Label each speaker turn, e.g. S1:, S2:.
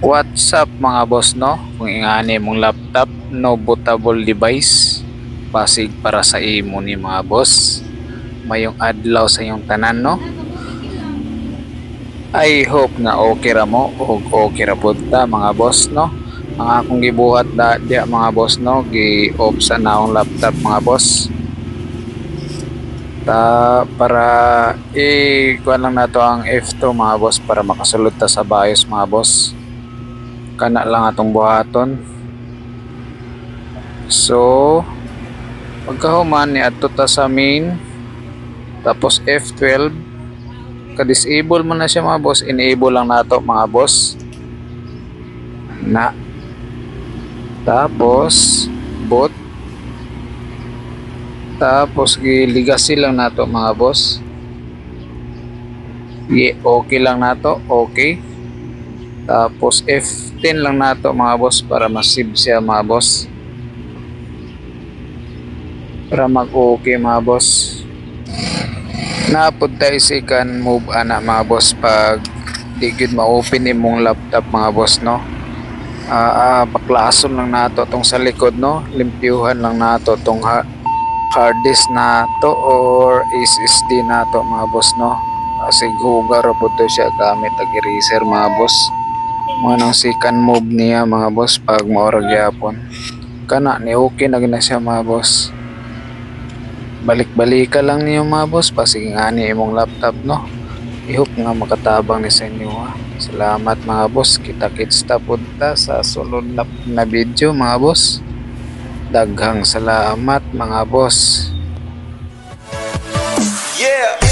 S1: What's up mga boss no? Kung ingani mong laptop, no bootable device, pasig para sa imo ni mga boss. Mayong adlaw sa iyong tanan no? I hope na okay ra mo o okay ra pud ta mga boss no? Ang akong gibuhat diya mga boss no, gi-off sa naong laptop mga boss. Para kuha lang nato ang F2 mga boss para makasulod ta sa BIOS mga boss. Kana lang atong buhaton. So pagkahuman ni adto ta sa main, tapos F12, ka-disable man na siya mga boss, enable lang nato mga boss na, tapos boot, tapos legacy lang nato mga boss. Okay lang nato, okay. Tapos F10 lang nato mga boss para masave siya mga boss, para mag-okay mga boss. Napod tayo second move ana mga boss pag di gud ma-open imong laptop mga boss no. Baklason lang nato tong sa likod no, limpyuhan lang nato tong hard disk nato or SSD nato mga boss no. Kasi hugar po to siya gamit ang eraser mga boss. Manang second move niya mga boss pag maurag yapon. Kana ni okay na gina siya mga boss. Balik-balika lang niyo mga boss pasig ngani imong laptop no. I-hope nga makatabang ni sa inyo ha. Salamat mga boss. Kita-kits ta punta sa sulod na video mga boss. Daghang salamat mga boss.
S2: Yeah.